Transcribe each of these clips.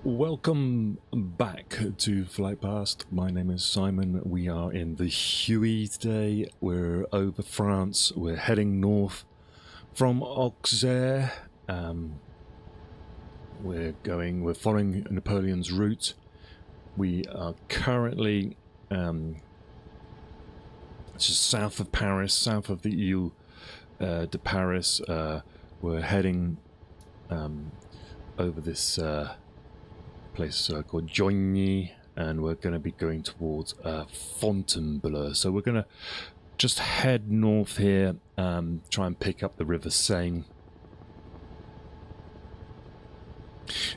Welcome back to Flight Past. My name is Simon. We are in the Huey today. We're over France. We're heading north from Auxerre. We're following Napoleon's route. We are currently just south of Paris, south of the Ile de Paris. We're heading over this place called Joigny, and we're going to be going towards Fontainebleu. So we're going to just head north here, try and pick up the River Seine.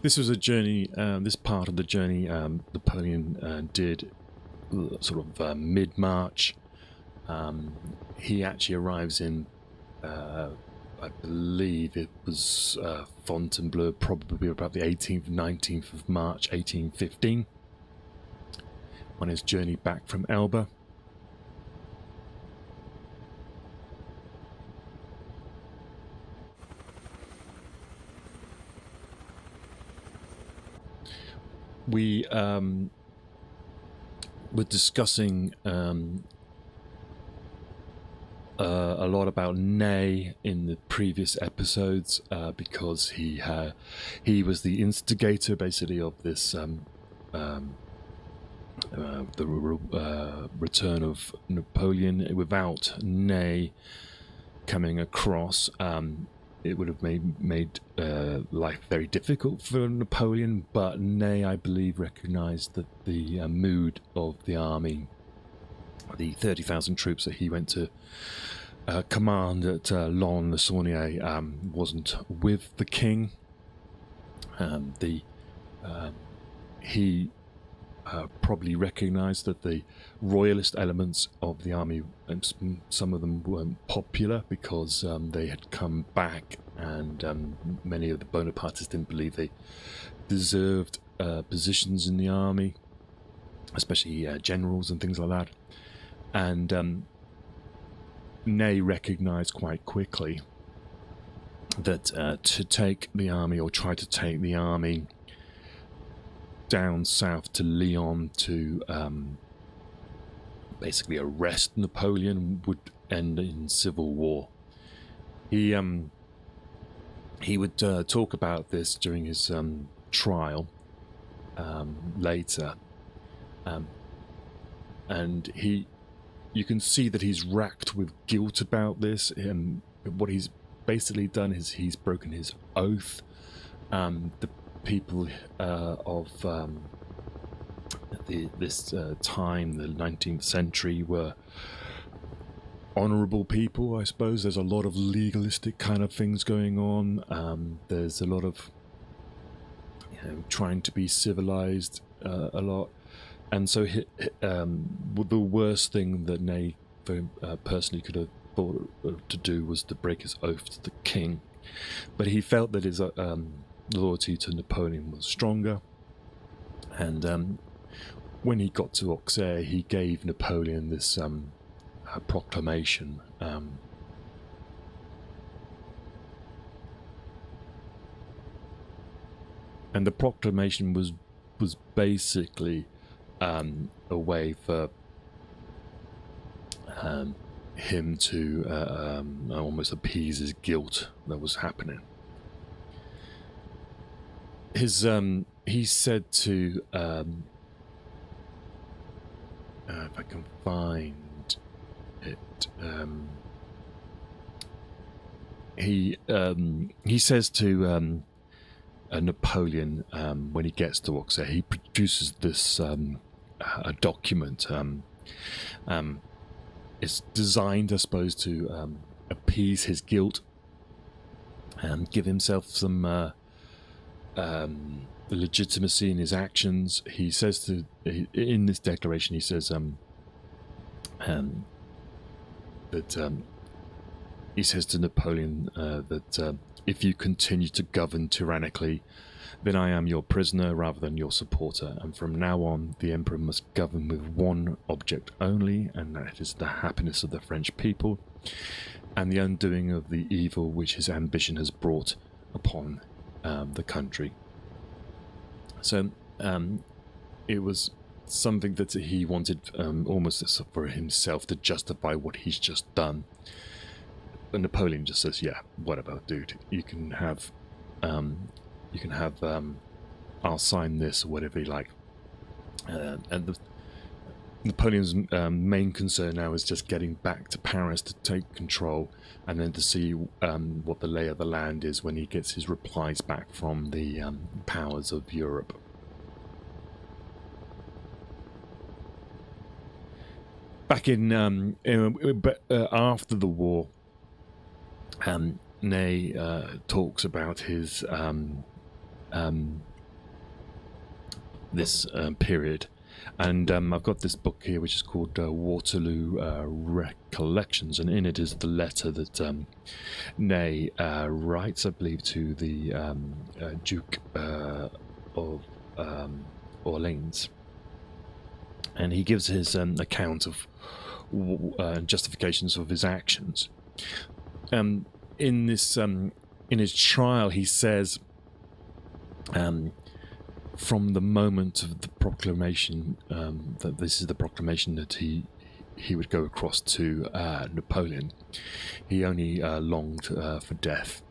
This was a journey, this part of the journey Napoleon did sort of mid-March. He actually arrives in I believe it was Fontainebleu, probably about the 18th, 19th of March, 1815, on his journey back from Elba. We were discussing a lot about Ney in the previous episodes because he was the instigator, basically, of this return of Napoleon. Without Ney coming across, it would have made life very difficult for Napoleon. But Ney, I believe, recognised that the mood of the army, the 30,000 troops that he went to command at Lons-le-Saunier, wasn't with the king. He probably recognised that the royalist elements of the army, some of them weren't popular because they had come back, and many of the Bonapartists didn't believe they deserved positions in the army, especially generals and things like that. And Ney recognised quite quickly that to take the army, or try to take the army down south to Lyon to basically arrest Napoleon, would end in civil war. He would talk about this during his trial later, and you can see that he's racked with guilt about this. What he's basically done is he's broken his oath. The people of this time, the 19th century, were honourable people, I suppose. There's a lot of legalistic kind of things going on. There's a lot of trying to be civilised a lot. And so the worst thing that Ney personally could have thought to do was to break his oath to the king. But he felt that his loyalty to Napoleon was stronger. And when he got to Auxerre, he gave Napoleon this proclamation. And the proclamation was basically a way for him to almost appease his guilt that was happening. He said to if I can find it, he says to Napoleon, when he gets to Auxerre, he produces this a document. It's designed, I suppose, to appease his guilt and give himself some legitimacy in his actions. He says in this declaration, he says that he says to Napoleon that if you continue to govern tyrannically, then I am your prisoner rather than your supporter, and from now on the emperor must govern with one object only, and that is the happiness of the French people and the undoing of the evil which his ambition has brought upon the country. So it was something that he wanted almost for himself to justify what he's just done. But Napoleon just says, "Yeah, whatever, dude. You can have, I'll sign this or whatever you like." And Napoleon's main concern now is just getting back to Paris to take control, and then to see what the lay of the land is when he gets his replies back from the powers of Europe. Back in after the war, Ney talks about his this period, and I've got this book here which is called Waterloo Recollections, and in it is the letter that Ney writes, I believe, to the Duke of Orleans, and he gives his account of justifications of his actions. In this, in his trial, he says, from the moment of the proclamation, that this is the proclamation that he would go across to Napoleon, he only longed for death.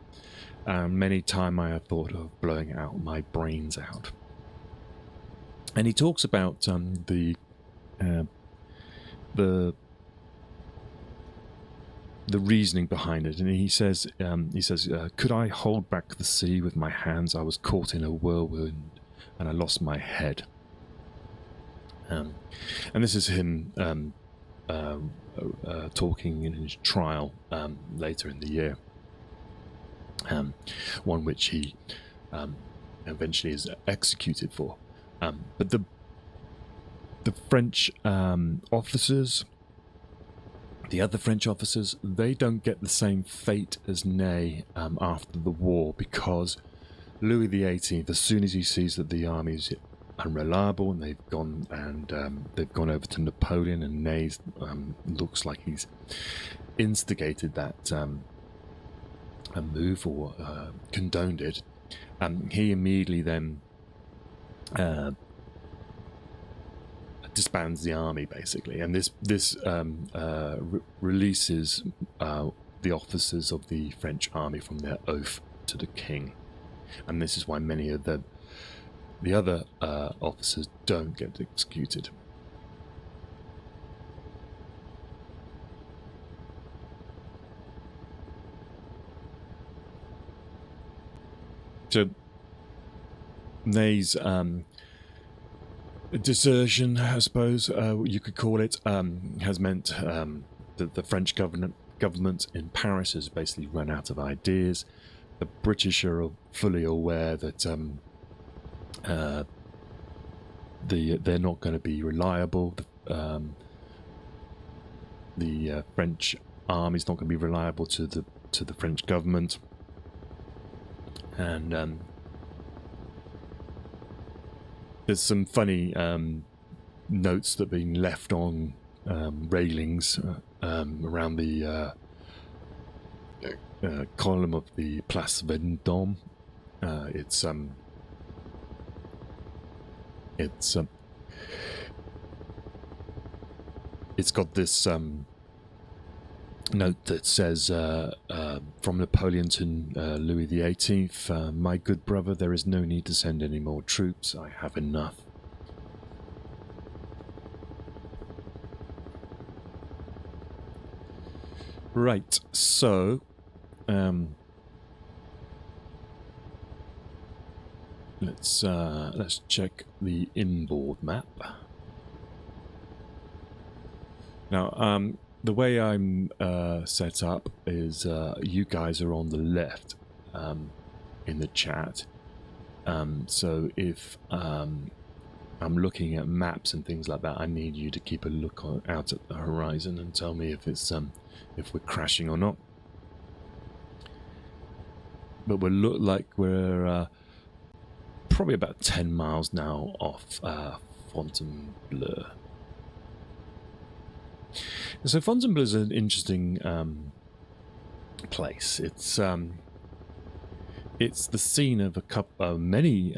Many times I have thought of blowing out my brains out. And he talks about the reasoning behind it, and he says, could I hold back the sea with my hands? I was caught in a whirlwind, and I lost my head. And this is him talking in his trial later in the year, one which he eventually is executed for. But the French officers, the other French officers, they don't get the same fate as Ney after the war, because Louis XVIII, as soon as he sees that the army is unreliable and they've gone over to Napoleon, and Ney looks like he's instigated that move or condoned it, he immediately then disbands the army, basically, and this releases the officers of the French army from their oath to the king, and this is why many of the other officers don't get executed. So Ney's desertion, I suppose you could call it, has meant that the French government in Paris has basically run out of ideas. The British are fully aware that they're not going to be reliable. The French army is not going to be reliable to the French government, and there's some funny notes that are being left on railings around the column of the Place Vendôme. It's got this note that says, from Napoleon to Louis XVIII, my good brother, there is no need to send any more troops. I have enough. Right, so let's check the inboard map. Now, the way I'm set up is you guys are on the left in the chat. So if I'm looking at maps and things like that, I need you to keep a look out at the horizon and tell me if it's if we're crashing or not. But we look like we're probably about 10 miles now off Fontainebleu. So Fontainebleu is an interesting place. It's it's the scene of many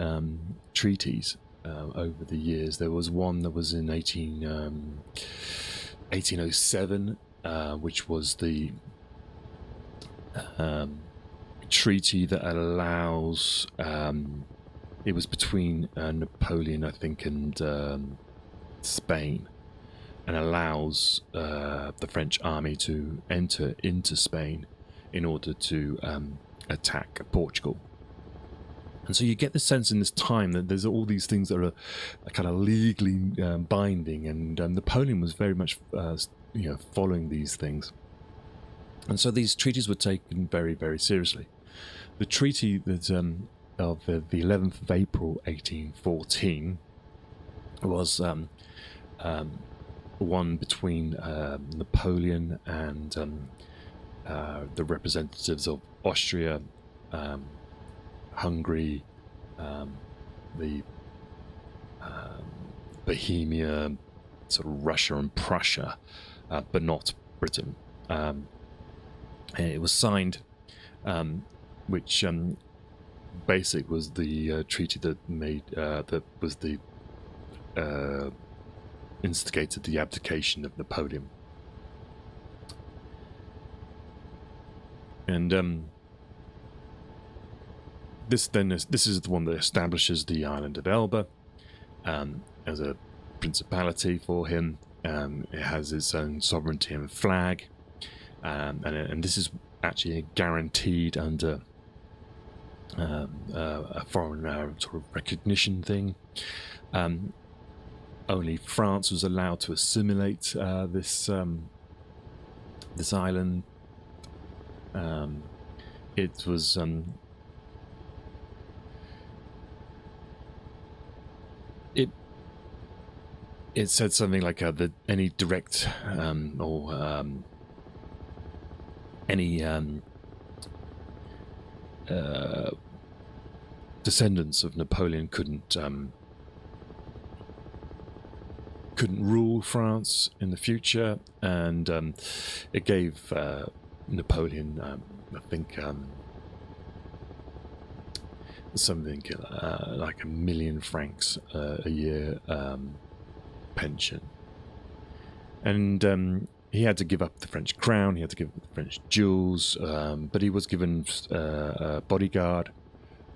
treaties over the years. There was one that was in 1807, which was the treaty that allows. It was between Napoleon, I think, and Spain, and allows the French army to enter into Spain in order to attack Portugal. And so you get the sense in this time that there's all these things that are kind of legally binding, and Napoleon was very much following these things. And so these treaties were taken very, very seriously. The treaty that of the 11th of April 1814 was one between Napoleon and the representatives of Austria, Hungary, the Bohemia, sort of Russia and Prussia, but not Britain. It was signed, which basically was the treaty that made that was the instigated the abdication of Napoleon. And this is the one that establishes the island of Elba as a principality for him. It has its own sovereignty and flag, and this is actually guaranteed under a foreign sort of recognition thing. Only France was allowed to assimilate this island. It was it said something like that any direct or any descendants of Napoleon couldn't rule France in the future, and it gave Napoleon, I think, something like £1 million a year pension, and he had to give up the French crown, he had to give up the French jewels, but he was given a bodyguard.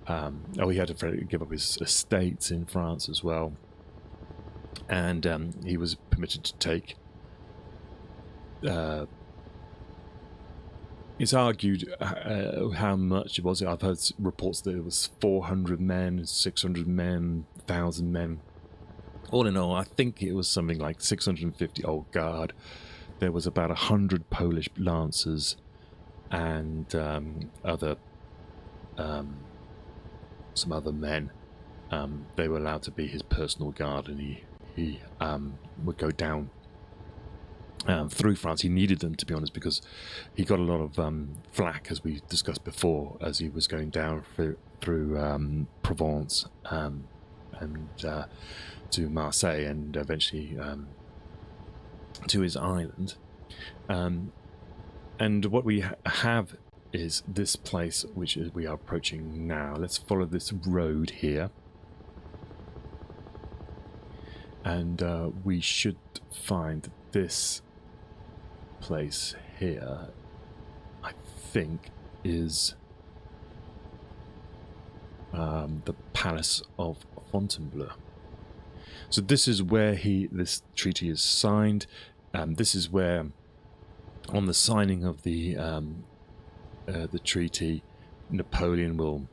He had to give up his estates in France as well, and he was permitted to take. It's argued how much it was. I've heard reports that it was 400 men, 600 men, 1,000 men. All in all, I think it was something like 650 old guard. There was about 100 Polish lancers and other some other men. They were allowed to be his personal guard, and he would go down through France. He needed them, to be honest, because he got a lot of flack, as we discussed before, as he was going down through Provence and to Marseille, and eventually to his island. And what we have is this place, which we are approaching now. Let's follow this road here, and we should find this place here, I think, is the Palace of Fontainebleu. So this is where this treaty is signed. This is where, on the signing of the treaty, Napoleon will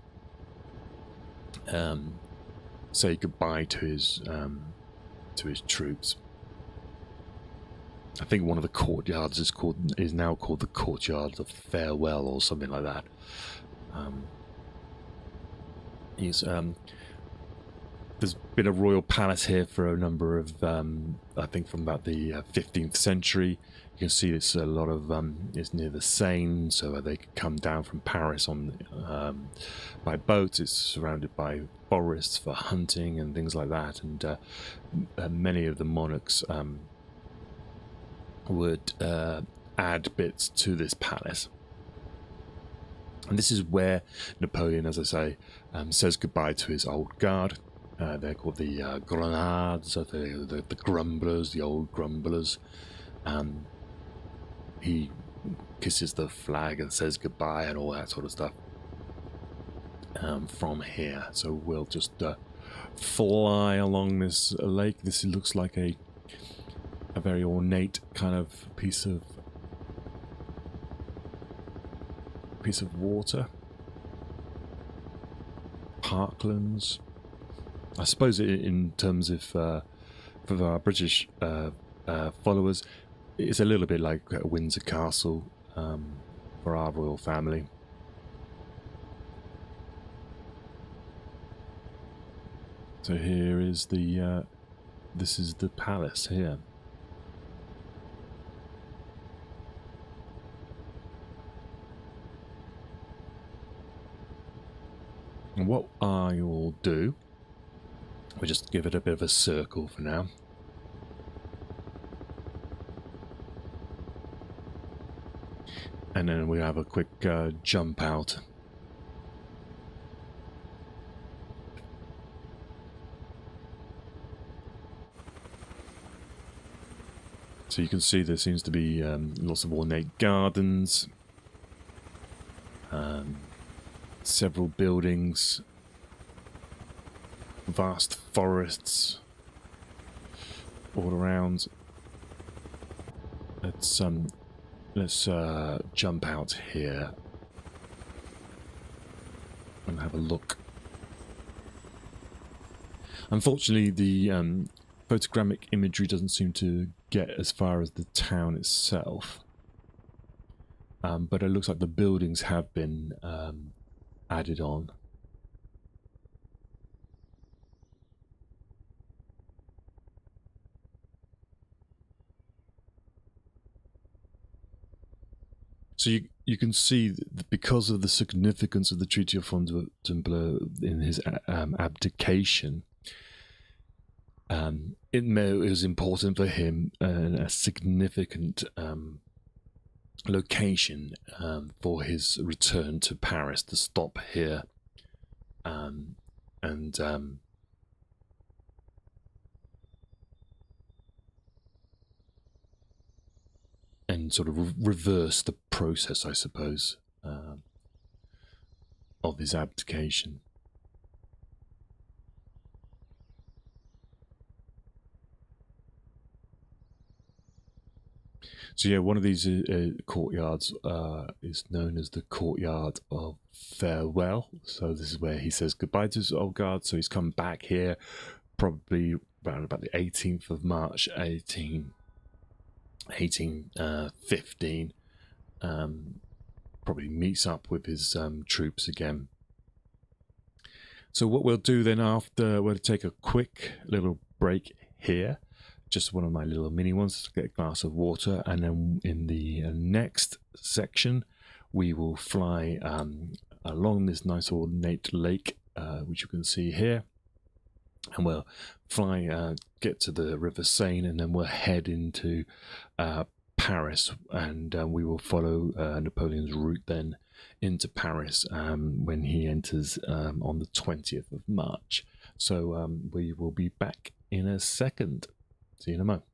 say goodbye to his troops. I think one of the courtyards is now called the Courtyard of Farewell, or something like that. There's been a royal palace here for a number of, I think, from about the 15th century. You can see it's a lot of, it's near the Seine, so they could come down from Paris by boat. It's surrounded by forests for hunting and things like that, and many of the monarchs would add bits to this palace. And this is where Napoleon, as I say, says goodbye to his old guard. They're called the Grenades, the grumblers, the old grumblers. He kisses the flag and says goodbye and all that sort of stuff from here. So we'll just fly along this lake. This looks like a very ornate kind of piece of water. Parklands. I suppose in terms of for our British followers, it's a little bit like Windsor Castle for our royal family. So here is this is the palace here. And what I will do, we'll just give it a bit of a circle for now. And then we have a quick jump out. So you can see there seems to be lots of ornate gardens, several buildings, vast forests all around. Let's jump out here and have a look. Unfortunately, the photogrammic imagery doesn't seem to get as far as the town itself, but it looks like the buildings have been added on. So you can see that because of the significance of the Treaty of Fontainebleu in his abdication, it was important for him a significant location for his return to Paris, to stop here and sort of reverse the process, I suppose, of his abdication. So yeah, one of these courtyards is known as the Courtyard of Farewell. So this is where he says goodbye to his old guard. So he's come back here probably around about the 18th of March, 1815. Probably meets up with his troops again. So what we'll do then after, we'll take a quick little break here. Just one of my little mini ones, to get a glass of water, and then in the next section we will fly along this nice ornate lake, which you can see here, and we'll fly, get to the River Seine, and then we'll head into Paris, and we will follow Napoleon's route then into Paris when he enters on the 20th of March. So we will be back in a second. See you in a moment.